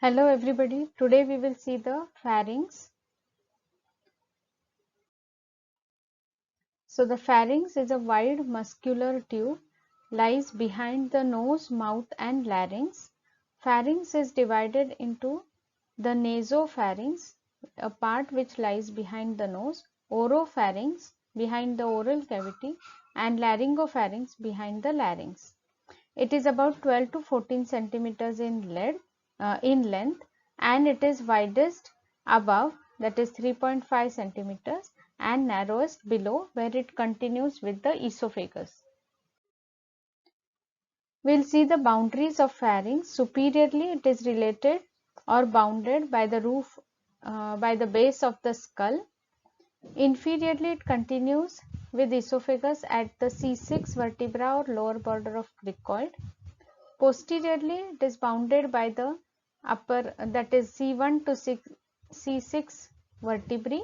Hello everybody, today we will see the pharynx. So the pharynx is a wide muscular tube, lies behind the nose, mouth and larynx. Pharynx is divided into the nasopharynx, a part which lies behind the nose, oropharynx behind the oral cavity and laryngopharynx behind the larynx. It is about 12 to 14 centimeters in length and it is widest above, that is 3.5 centimeters, and narrowest below where it continues with the esophagus. We will see the boundaries of pharynx. Superiorly it is related or bounded by the by the base of the skull. Inferiorly it continues with esophagus at the C6 vertebra or lower border of cricoid. Posteriorly it is bounded by the upper, that is C1 to C6 vertebrae.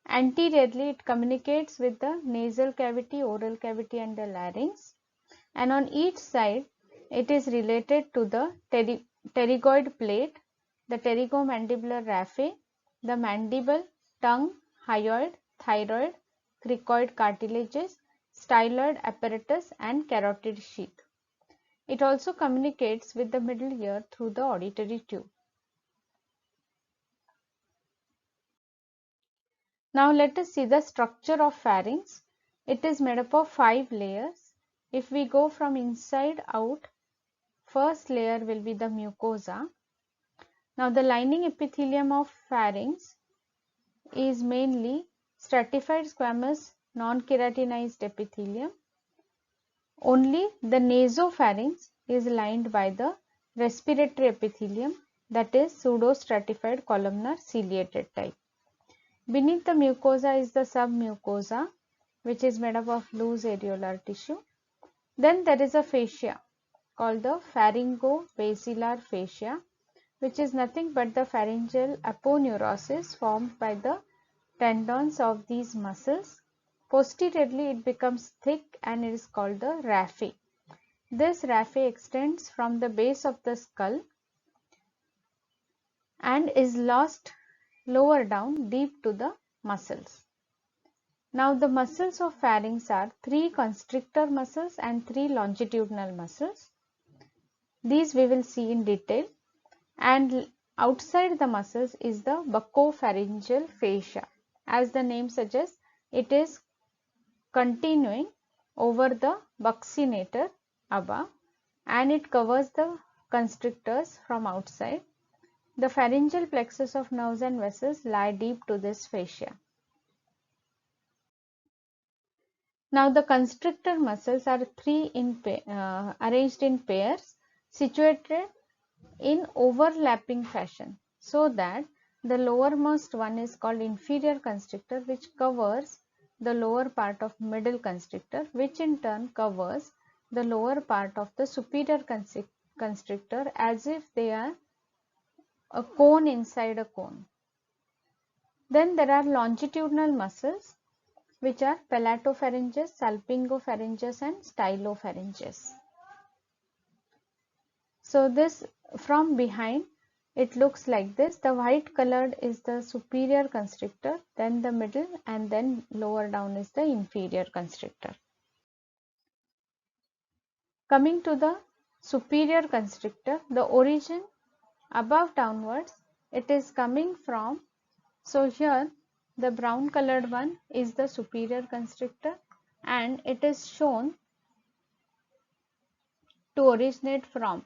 Anteriorly it communicates with the nasal cavity, oral cavity and the larynx, and on each side it is related to the pterygoid plate, the pterygomandibular raphe, the mandible, tongue, hyoid, thyroid, cricoid cartilages, styloid apparatus and carotid sheath. It also communicates with the middle ear through the auditory tube. Now let us see the structure of pharynx. It is made up of 5 layers. If we go from inside out, first layer will be the mucosa. Now the lining epithelium of pharynx is mainly stratified squamous non-keratinized epithelium. Only the nasopharynx is lined by the respiratory epithelium, that is pseudostratified columnar ciliated type. Beneath the mucosa is the submucosa, which is made up of loose areolar tissue. Then there is a fascia called the pharyngobasilar fascia, which is nothing but the pharyngeal aponeurosis formed by the tendons of these muscles. Posteriorly it becomes thick and it is called the raphe. This raphe extends from the base of the skull and is lost lower down deep to the muscles. Now the muscles of pharynx are 3 constrictor muscles and 3 longitudinal muscles. These we will see in detail, and outside the muscles is the buccopharyngeal fascia. As the name suggests, it is continuing over the buccinator above and it covers the constrictors from outside. The pharyngeal plexus of nerves and vessels lie deep to this fascia. Now the constrictor muscles are arranged in pairs situated in overlapping fashion, so that the lowermost one is called inferior constrictor, which covers the lower part of middle constrictor, which in turn covers the lower part of the superior constrictor, as if they are a cone inside a cone. Then there are longitudinal muscles, which are palatopharyngeus, salpingopharyngeus and stylopharyngeus. So this from behind it looks like this. The white colored is the superior constrictor, then the middle, and then lower down is the inferior constrictor. Coming to the superior constrictor, the origin above downwards, it is coming from, so here the brown colored one is the superior constrictor and it is shown to originate from,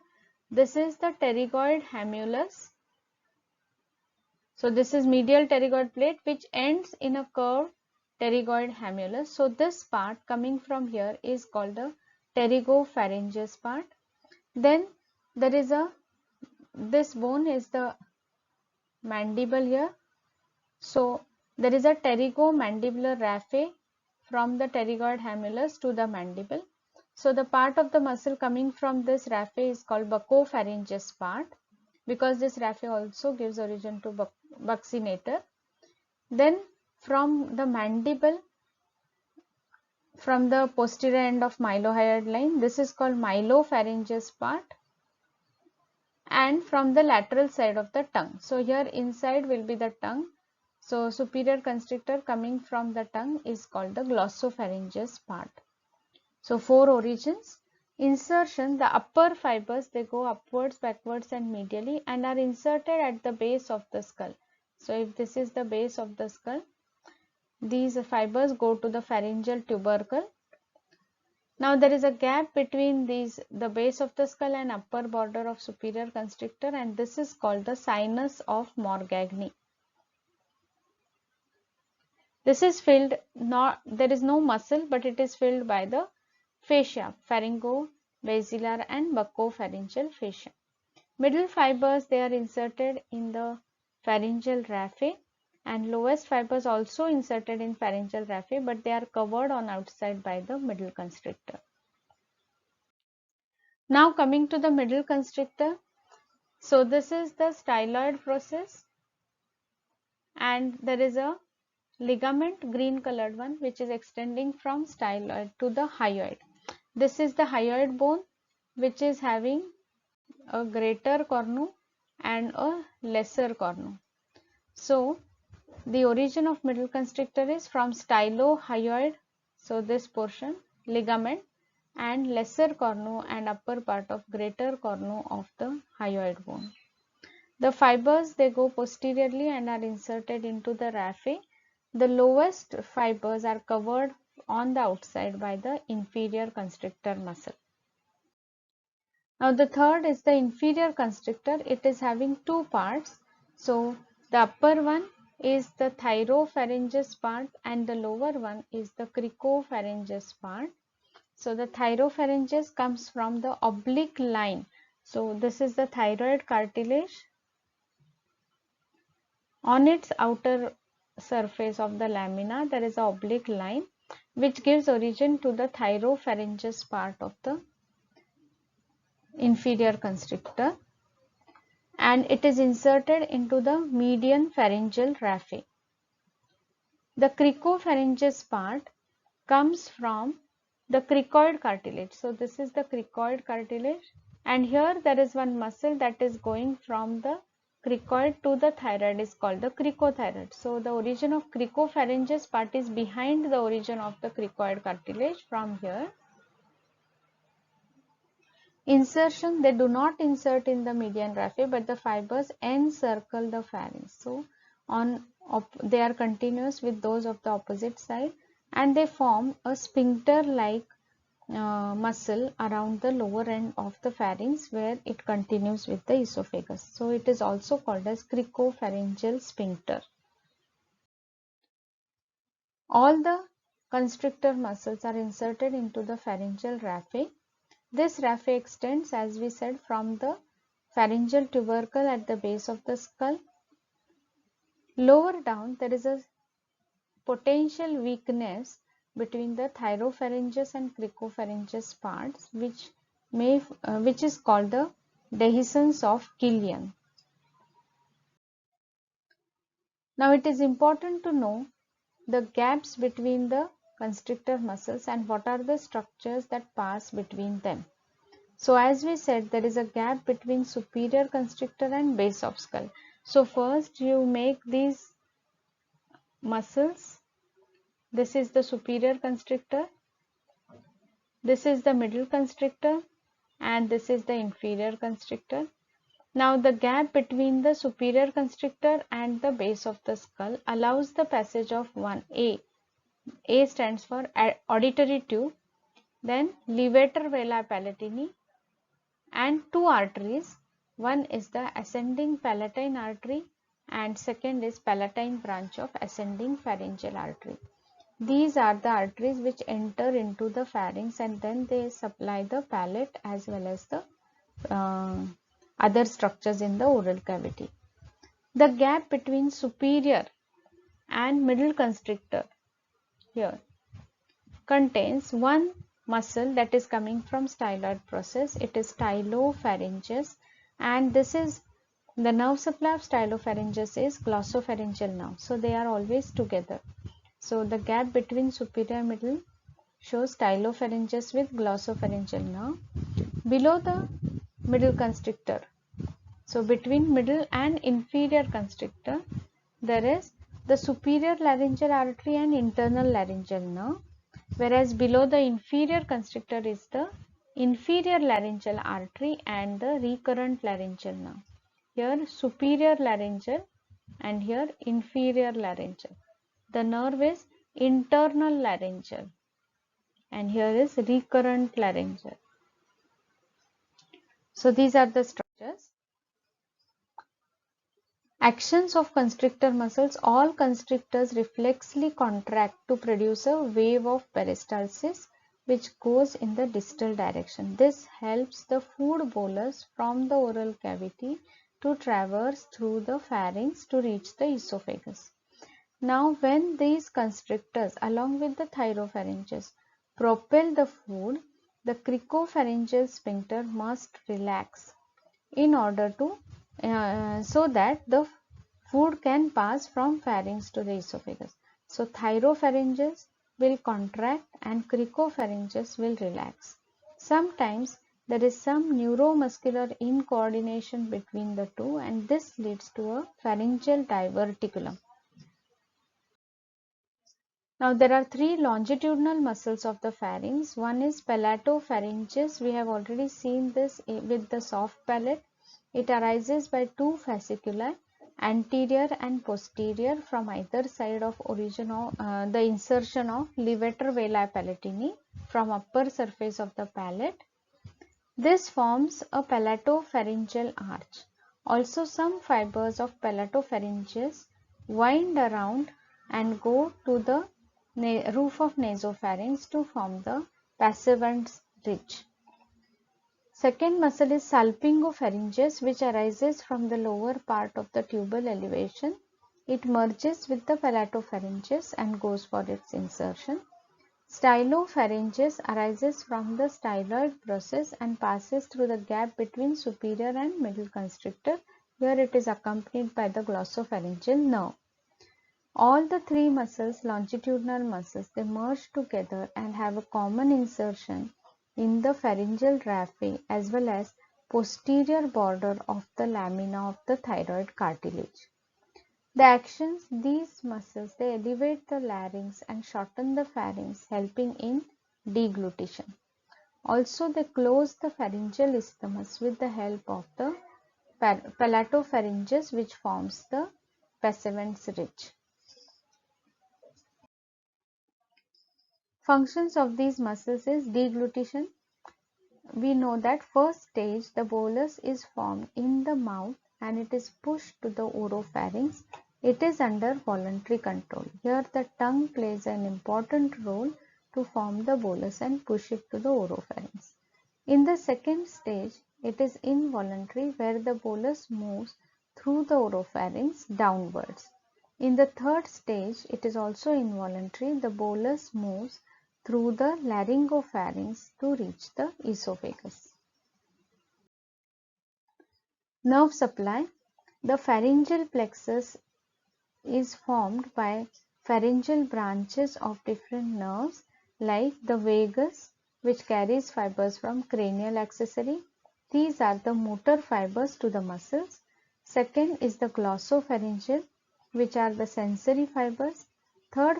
this is the pterygoid hamulus. So this is medial pterygoid plate which ends in a curved pterygoid hamulus. So this part coming from here is called the pterygopharyngeus part. Then there is this bone is the mandible here. So there is a pterygomandibular raphe from the pterygoid hamulus to the mandible. So the part of the muscle coming from this raphe is called buccopharyngeus part, because this raphe also gives origin to buccinator. Then from the mandible, from the posterior end of mylohyoid line, this is called myelopharyngeus part, and from the lateral side of the tongue. So here inside will be the tongue. So superior constrictor coming from the tongue is called the glossopharyngeus part. So 4 origins. Insertion, the upper fibers, they go upwards, backwards and medially and are inserted at the base of the skull. So if this is the base of the skull, these fibers go to the pharyngeal tubercle. Now there is a gap between the base of the skull and upper border of superior constrictor, and this is called the sinus of Morgagni. This is filled, there is no muscle, but it is filled by the fascia, pharyngo-basilar and buccopharyngeal fascia. Middle fibers, they are inserted in the pharyngeal raphe, and lowest fibers also inserted in pharyngeal raphe, but they are covered on outside by the middle constrictor. Now coming to the middle constrictor. So this is the styloid process, and there is a ligament, green colored one, which is extending from styloid to the hyoid. This is the hyoid bone, which is having a greater cornu and a lesser cornu. So the origin of middle constrictor is from stylohyoid, so this portion, ligament, and lesser cornu and upper part of greater cornu of the hyoid bone. The fibers, they go posteriorly and are inserted into the raphe. The lowest fibers are covered on the outside by the inferior constrictor muscle. Now the third is the inferior constrictor. It is having two parts. So the upper one is the thyropharyngeus part and the lower one is the cricopharyngeus part. So the thyropharyngeus comes from the oblique line. So this is the thyroid cartilage. On its outer surface of the lamina, there is an oblique line which gives origin to the thyropharyngeus part of the inferior constrictor, and it is inserted into the median pharyngeal raphe. The cricopharyngeus part comes from the cricoid cartilage. So this is the cricoid cartilage, and here there is one muscle that is going from the cricoid to the thyroid is called the cricothyroid. So the origin of cricopharyngeus part is behind the origin of the cricoid cartilage from here. Insertion, they do not insert in the median raphe, but the fibers encircle the pharynx. So they are continuous with those of the opposite side, and they form a sphincter like muscle around the lower end of the pharynx where it continues with the esophagus. So it is also called as cricopharyngeal sphincter. All the constrictor muscles are inserted into the pharyngeal raphe. This raphe extends, as we said, from the pharyngeal tubercle at the base of the skull. Lower down, there is a potential weakness between the thyropharyngeus and cricopharyngeus parts, which is called the dehiscence of Killian. Now it is important to know the gaps between the constrictor muscles and what are the structures that pass between them. So as we said, there is a gap between superior constrictor and base of skull. So first you make these muscles. This is the superior constrictor, this is the middle constrictor, and this is the inferior constrictor. Now the gap between the superior constrictor and the base of the skull allows the passage of one A. A stands for auditory tube, then levator vela palatini, and two arteries. One is the ascending palatine artery and second is palatine branch of ascending pharyngeal artery. These are the arteries which enter into the pharynx and then they supply the palate as well as the other structures in the oral cavity. The gap between superior and middle constrictor here contains one muscle that is coming from styloid process. It is stylopharyngeus, and this is the nerve supply of stylopharyngeus is glossopharyngeal nerve. So they are always together. So the gap between superior and middle shows stylopharyngeus with glossopharyngeal nerve. Below the middle constrictor, So between middle and inferior constrictor, there is the superior laryngeal artery and internal laryngeal nerve, whereas below the inferior constrictor is the inferior laryngeal artery and the recurrent laryngeal nerve. Here superior laryngeal and here inferior laryngeal. The nerve is internal laryngeal and here is recurrent laryngeal. So these are the structures. Actions of constrictor muscles. All constrictors reflexly contract to produce a wave of peristalsis which goes in the distal direction. This helps the food bolus from the oral cavity to traverse through the pharynx to reach the esophagus. Now when these constrictors along with the thyropharynges propel the food, the cricopharyngeal sphincter must relax in order to so that the food can pass from pharynx to the esophagus. So thyropharynges will contract and cricopharynges will relax. Sometimes there is some neuromuscular incoordination between the two and this leads to a pharyngeal diverticulum. Now there are three longitudinal muscles of the pharynx. One is palatopharyngeus. We have already seen this with the soft palate. It arises by two fasciculi, anterior and posterior, from either side of origin of the insertion of levator velar palatini from upper surface of the palate. This forms a palatopharyngeal arch. Also some fibers of palatopharyngeus wind around and go to the roof of nasopharynx to form the passavant ridge. Second muscle is salpingopharyngeus, which arises from the lower part of the tubal elevation. It merges with the palatopharyngeus and goes for its insertion. Stylopharyngeus arises from the styloid process and passes through the gap between superior and middle constrictor. Here it is accompanied by the glossopharyngeal nerve. All the three muscles, longitudinal muscles, they merge together and have a common insertion in the pharyngeal raphe as well as posterior border of the lamina of the thyroid cartilage. The actions, these muscles, they elevate the larynx and shorten the pharynx, helping in deglutition. Also, they close the pharyngeal isthmus with the help of the palatopharyngeus, which forms the passavant ridge. Functions of these muscles is deglutition. We know that first stage the bolus is formed in the mouth and it is pushed to the oropharynx. It is under voluntary control. Here the tongue plays an important role to form the bolus and push it to the oropharynx. In the second stage, it is involuntary where the bolus moves through the oropharynx downwards. In the third stage, it is also involuntary. The bolus moves through the laryngopharynx to reach the esophagus. Nerve supply. The pharyngeal plexus is formed by pharyngeal branches of different nerves like the vagus, which carries fibers from cranial accessory. These are the motor fibers to the muscles. Second is the glossopharyngeal, which are the sensory fibers. Third,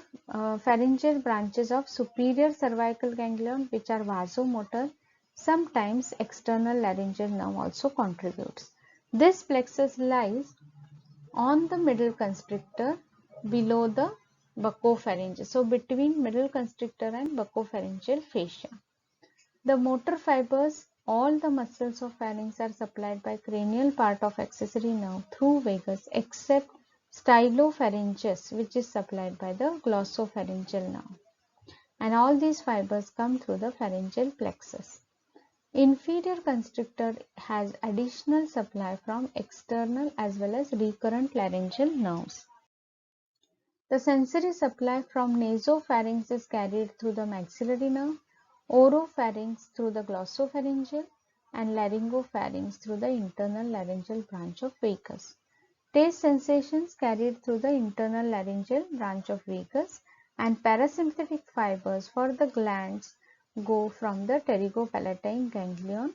pharyngeal branches of superior cervical ganglion, which are vasomotor. Sometimes external laryngeal nerve also contributes. This plexus lies on the middle constrictor below the buccopharyngeal. So between middle constrictor and buccopharyngeal fascia. The motor fibers, all the muscles of pharynx are supplied by cranial part of accessory nerve through vagus except stylopharyngeus, which is supplied by the glossopharyngeal nerve. And all these fibers come through the pharyngeal plexus. Inferior constrictor has additional supply from external as well as recurrent laryngeal nerves. The sensory supply from nasopharynx is carried through the maxillary nerve, oropharynx through the glossopharyngeal, and laryngopharynx through the internal laryngeal branch of vagus. Taste sensations carried through the internal laryngeal branch of vagus, and parasympathetic fibers for the glands go from the pterygopalatine ganglion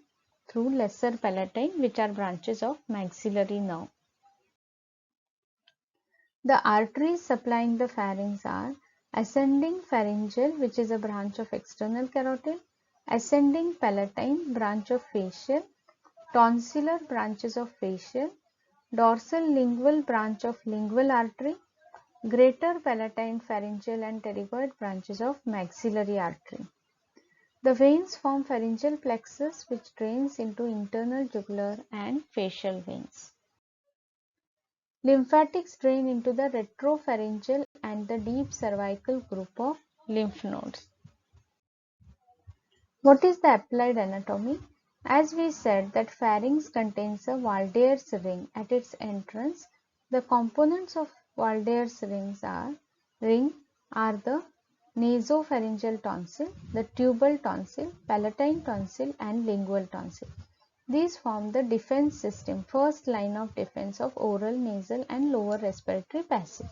through lesser palatine, which are branches of maxillary nerve. The arteries supplying the pharynx are ascending pharyngeal, which is a branch of external carotid, ascending palatine, branch of facial, tonsillar, branches of facial, dorsal lingual, branch of lingual artery, greater palatine, pharyngeal and pterygoid, branches of maxillary artery. The veins form pharyngeal plexus, which drains into internal jugular and facial veins. Lymphatics drain into the retropharyngeal and the deep cervical group of lymph nodes. What is the applied anatomy? As we said that pharynx contains a Waldeyer's ring at its entrance. The components of Waldeyer's rings are the nasopharyngeal tonsil, the tubal tonsil, palatine tonsil and lingual tonsil. These form the defense system, first line of defense of oral, nasal and lower respiratory passage.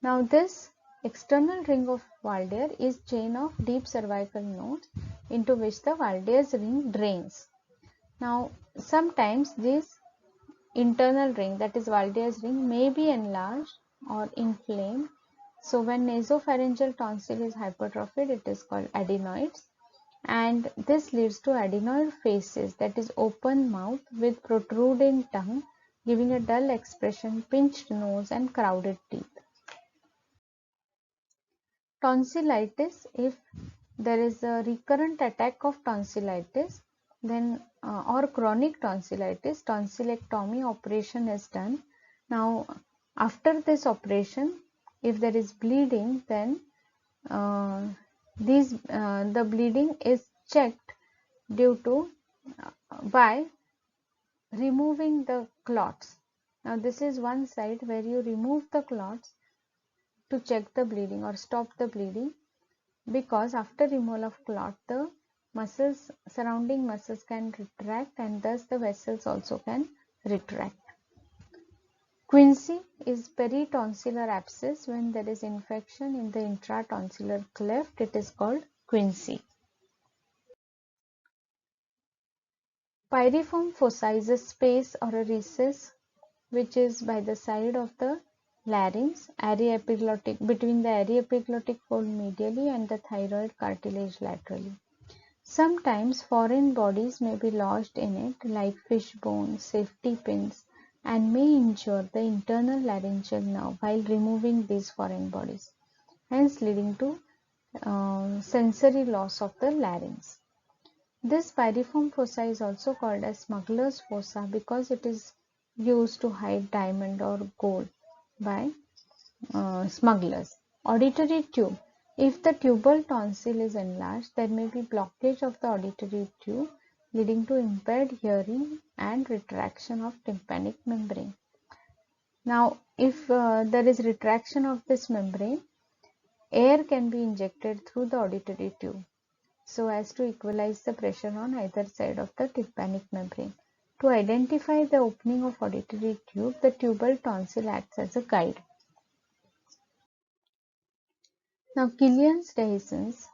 Now this external ring of Waldeyer is chain of deep cervical nodes into which the Waldeyer's ring drains. Now sometimes this internal ring, that is Waldeyer's ring, may be enlarged or inflamed. So when nasopharyngeal tonsil is hypertrophied, it is called adenoids, and this leads to adenoid faces, that is open mouth with protruding tongue, giving a dull expression, pinched nose and crowded teeth. Tonsillitis, if there is a recurrent attack of tonsillitis, then or chronic tonsillitis, tonsillectomy operation is done. Now after this operation, if there is bleeding, then the bleeding is checked due to by removing the clots. Now this is one side where you remove the clots to check the bleeding or stop the bleeding, because after removal of clot the muscles, surrounding muscles can retract and thus the vessels also can retract. Quinsy is peritonsillar abscess. When there is infection in the intratonsillar cleft, it is called quinsy. Pyriform fossa is a space or a recess which is by the side of the larynx, between the aryepiglottic fold medially and the thyroid cartilage laterally. Sometimes foreign bodies may be lodged in it, like fish bones, safety pins, and may injure the internal laryngeal nerve while removing these foreign bodies, hence leading to sensory loss of the larynx. This pyriform fossa is also called as smuggler's fossa because it is used to hide diamond or gold by smugglers. Auditory tube. If the tubal tonsil is enlarged, there may be blockage of the auditory tube leading to impaired hearing and retraction of tympanic membrane. Now, if there is retraction of this membrane, air can be injected through the auditory tube so as to equalize the pressure on either side of the tympanic membrane. To identify the opening of auditory tube, the tubal tonsil acts as a guide. Now, Killian's dehiscence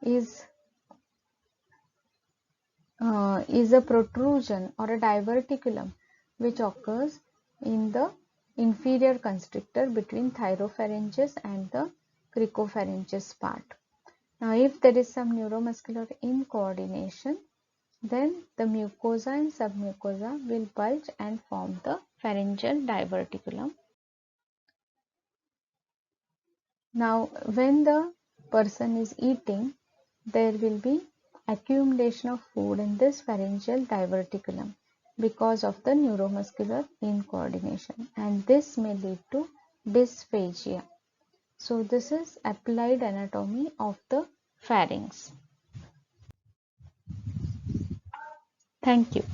is a protrusion or a diverticulum which occurs in the inferior constrictor between thyropharyngeus and the cricopharyngeus part. Now, if there is some neuromuscular incoordination, then the mucosa and submucosa will bulge and form the pharyngeal diverticulum. Now, when the person is eating, there will be accumulation of food in this pharyngeal diverticulum because of the neuromuscular incoordination, and this may lead to dysphagia. So, this is applied anatomy of the pharynx. Thank you.